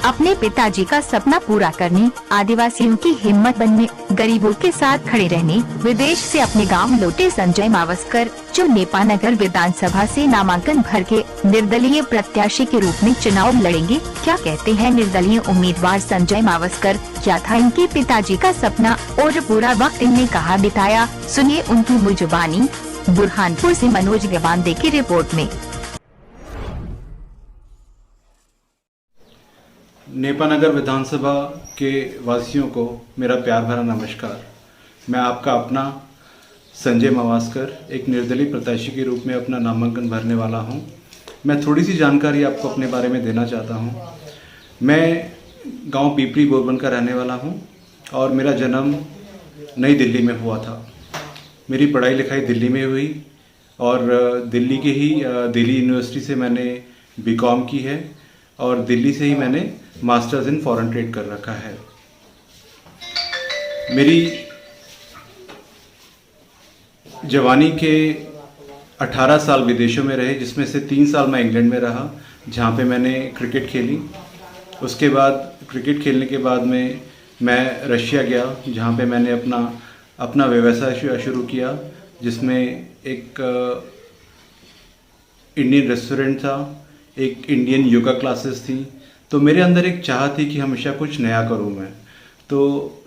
अपने पिताजी का सपना पूरा करने, आदिवासियों की हिम्मत बनने, गरीबों के साथ खड़े रहने विदेश से अपने गांव लौटे संजय मावस्कर, जो नेपानगर विधानसभा से नामांकन भर के निर्दलीय प्रत्याशी के रूप में चुनाव लड़ेंगे। क्या कहते हैं निर्दलीय उम्मीदवार संजय मावस्कर, क्या था इनके पिताजी का सपना और पूरा वक्त इनने कहाँ बिताया, सुनिए उनकी मुँह जुबानी। बुरहानपुर से मनोज गवांदे की रिपोर्ट में। नेपानगर विधानसभा के वासियों को मेरा प्यार भरा नमस्कार। मैं आपका अपना संजय मावस्कर एक निर्दलीय प्रत्याशी के रूप में अपना नामांकन भरने वाला हूं। मैं थोड़ी सी जानकारी आपको अपने बारे में देना चाहता हूं। मैं गांव पीपरी बोरबन का रहने वाला हूं और मेरा जन्म नई दिल्ली में हुआ था। मेरी पढ़ाई लिखाई दिल्ली में हुई और दिल्ली के ही दिल्ली यूनिवर्सिटी से मैंने बीकॉम की है और दिल्ली से ही मैंने मास्टर्स इन फॉरेन ट्रेड कर रखा है। मेरी जवानी के 18 साल विदेशों में रहे, जिसमें से 3 साल मैं इंग्लैंड में रहा, जहाँ पे मैंने क्रिकेट खेली। उसके बाद क्रिकेट खेलने के बाद में मैं रशिया गया, जहाँ पे मैंने अपना व्यवसाय शुरू किया, जिसमें एक इंडियन रेस्टोरेंट था, एक इंडियन योगा क्लासेस थी। तो मेरे अंदर एक चाह थी कि हमेशा कुछ नया करूं मैं। तो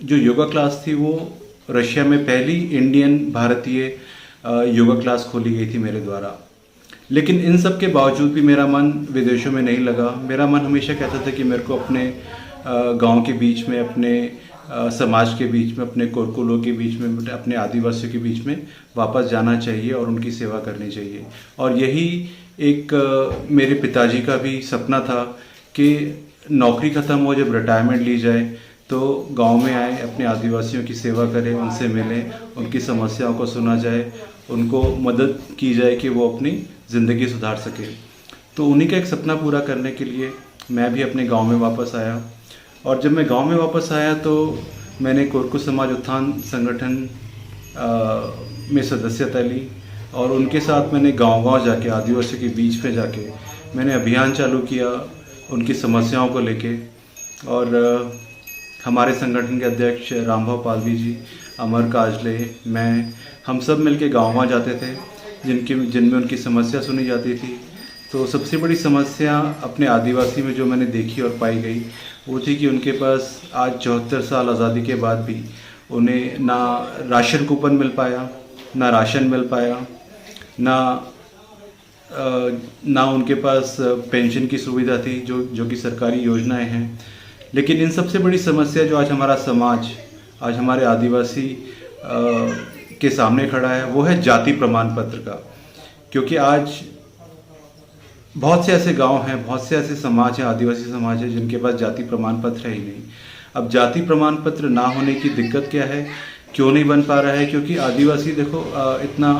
जो योगा क्लास थी वो रशिया में पहली इंडियन भारतीय योगा क्लास खोली गई थी मेरे द्वारा। लेकिन इन सब के बावजूद भी मेरा मन विदेशों में नहीं लगा। मेरा मन हमेशा कहता था कि मेरे को अपने गांव के बीच में, अपने समाज के बीच में, अपने कोरकुलों के बीच में, अपने आदिवासियों के बीच में वापस जाना चाहिए और उनकी सेवा करनी चाहिए। और यही एक मेरे पिताजी का भी सपना था कि नौकरी ख़त्म हो, जब रिटायरमेंट ली जाए तो गांव में आए, अपने आदिवासियों की सेवा करें, उनसे मिलें, उनकी समस्याओं को सुना जाए, उनको मदद की जाए कि वो अपनी ज़िंदगी सुधार सके। तो उन्हीं का एक सपना पूरा करने के लिए मैं भी अपने गांव में वापस आया। और जब मैं गांव में वापस आया तो मैंने कोरकू समाज उत्थान संगठन में सदस्यता ली और उनके साथ मैंने गांव-गांव जाके, आदिवासियों के बीच में जाके मैंने अभियान चालू किया उनकी समस्याओं को लेके। और हमारे संगठन के अध्यक्ष रामभाव पालवी जी, अमर काजले, मैं, हम सब मिलके गांव जाते थे जिनमें उनकी समस्या सुनी जाती थी। तो सबसे बड़ी समस्या अपने आदिवासी में जो मैंने देखी और पाई गई वो थी कि उनके पास आज 74 साल आज़ादी के बाद भी उन्हें ना राशन कूपन मिल पाया, ना राशन मिल पाया, ना उनके पास पेंशन की सुविधा थी जो कि सरकारी योजनाएं हैं। लेकिन इन सबसे बड़ी समस्या जो आज हमारा समाज, आज हमारे आदिवासी के सामने खड़ा है वो है जाति प्रमाण पत्र का। क्योंकि आज बहुत से ऐसे गांव हैं, बहुत से ऐसे समाज हैं, आदिवासी समाज है, जिनके पास जाति प्रमाण पत्र है ही नहीं। अब जाति प्रमाण पत्र ना होने की दिक्कत क्या है, क्यों नहीं बन पा रहा है? क्योंकि आदिवासी देखो इतना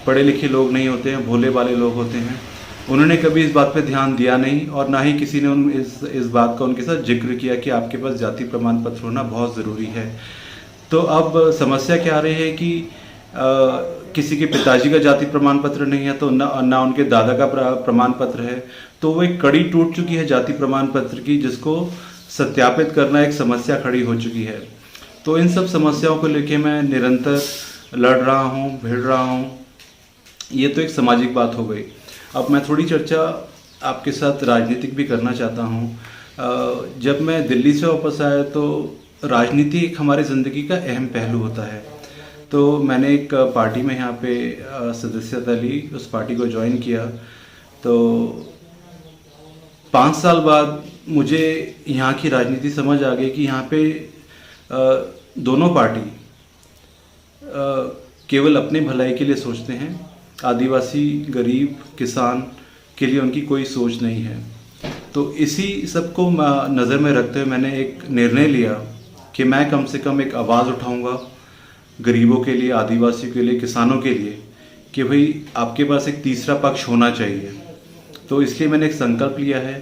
पढ़े लिखे लोग नहीं होते हैं, भोले वाले लोग होते हैं। उन्होंने कभी इस बात पे ध्यान दिया नहीं और ना ही किसी ने इस बात का उनके साथ जिक्र किया कि आपके पास जाति प्रमाण पत्र होना बहुत ज़रूरी है। तो अब समस्या क्या आ रही है कि किसी के पिताजी का जाति प्रमाण पत्र नहीं है तो ना उनके दादा का प्रमाण पत्र है। तो वो एक कड़ी टूट चुकी है जाति प्रमाण पत्र की, जिसको सत्यापित करना एक समस्या खड़ी हो चुकी है। तो इन सब समस्याओं को लेके मैं निरंतर लड़ रहा हूँ, भिड़ रहा हूँ। ये तो एक सामाजिक बात हो गई। अब मैं थोड़ी चर्चा आपके साथ राजनीतिक भी करना चाहता हूँ। जब मैं दिल्ली से वापस आया तो राजनीति एक हमारी ज़िंदगी का अहम पहलू होता है। तो मैंने एक पार्टी में यहाँ पे सदस्यता ली, उस पार्टी को ज्वाइन किया। तो 5 साल बाद मुझे यहाँ की राजनीति समझ आ गई कि यहाँ पे दोनों पार्टी केवल अपने भलाई के लिए सोचते हैं। आदिवासी, गरीब, किसान के लिए उनकी कोई सोच नहीं है। तो इसी सब को नज़र में रखते हुए मैंने एक निर्णय लिया कि मैं कम से कम एक आवाज़ उठाऊंगा गरीबों के लिए, आदिवासियों के लिए, किसानों के लिए, कि भाई आपके पास एक तीसरा पक्ष होना चाहिए। तो इसलिए मैंने एक संकल्प लिया है,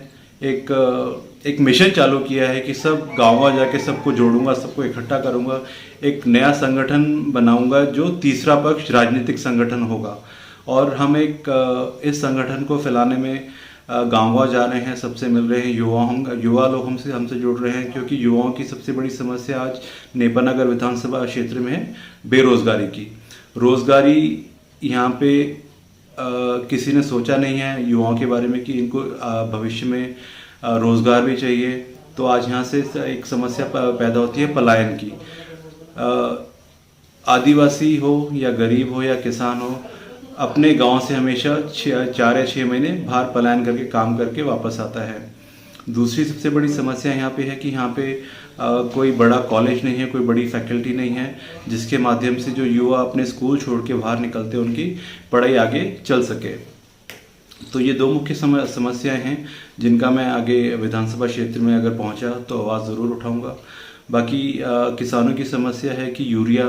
एक मिशन चालू किया है कि सब गाँव जाके सबको जोड़ूंगा, सबको इकट्ठा करूंगा, एक नया संगठन बनाऊंगा जो तीसरा पक्ष राजनीतिक संगठन होगा। और हम इस संगठन को फैलाने में गांव-गांव जा रहे हैं, सबसे मिल रहे हैं, युवा लोग हमसे जुड़ रहे हैं, क्योंकि युवाओं की सबसे बड़ी समस्या आज नेपानगर विधानसभा क्षेत्र में है बेरोजगारी की। रोजगारी यहाँ पे किसी ने सोचा नहीं है युवाओं के बारे में कि इनको भविष्य में रोजगार भी चाहिए। तो आज यहाँ से एक समस्या पैदा होती है पलायन की। आदिवासी हो या गरीब हो या किसान हो, अपने गांव से हमेशा 4 या 6 महीने बाहर पलायन करके काम करके वापस आता है। दूसरी सबसे बड़ी समस्या यहाँ पे है कि यहाँ पे कोई बड़ा कॉलेज नहीं है, कोई बड़ी फैकल्टी नहीं है जिसके माध्यम से जो युवा अपने स्कूल छोड़ के बाहर निकलते हैं उनकी पढ़ाई आगे चल सके। तो ये 2 मुख्य समस्याएं हैं जिनका मैं आगे विधानसभा क्षेत्र में अगर पहुंचा तो आवाज़ ज़रूर उठाऊंगा। बाकी किसानों की समस्या है कि यूरिया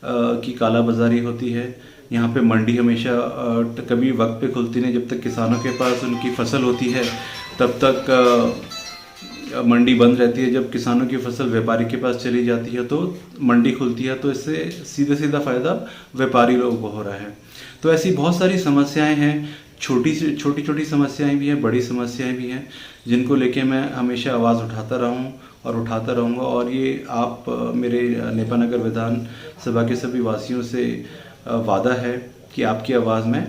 की कालाबाजारी होती है। यहाँ पे मंडी हमेशा कभी वक्त पे खुलती नहीं। जब तक किसानों के पास उनकी फसल होती है तब तक मंडी बंद रहती है। जब किसानों की फसल व्यापारी के पास चली जाती है तो मंडी खुलती है, तो इससे सीधा फ़ायदा व्यापारी लोगों को हो रहा है। तो ऐसी बहुत सारी समस्याएं हैं, छोटी समस्याएं भी हैं, बड़ी समस्याएं भी हैं, जिनको लेके मैं हमेशा आवाज़ उठाता रहा हूँ और उठाता रहूँगा। और ये आप मेरे नेपानगर विधानसभा के सभी वासियों से वादा है कि आपकी आवाज़ मैं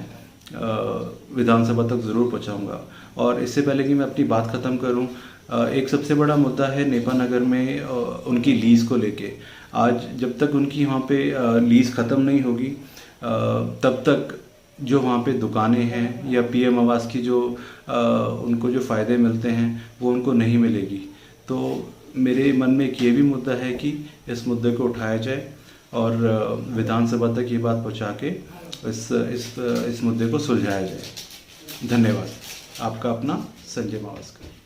विधानसभा तक ज़रूर पहुँचाऊँगा। और इससे पहले कि मैं अपनी बात ख़त्म करूँ, एक सबसे बड़ा मुद्दा है नेपानगर में उनकी लीज़ को लेके। आज जब तक उनकी वहाँ पे लीज़ ख़त्म नहीं होगी तब तक जो वहाँ पे दुकानें हैं या पीएम आवास की जो उनको जो फ़ायदे मिलते हैं वो उनको नहीं मिलेगी। तो मेरे मन में एक ये भी मुद्दा है कि इस मुद्दे को उठाया जाए और विधानसभा तक ये बात पहुँचा के इस मुद्दे को सुलझाया जाए। धन्यवाद। आपका अपना संजय मावस्कर।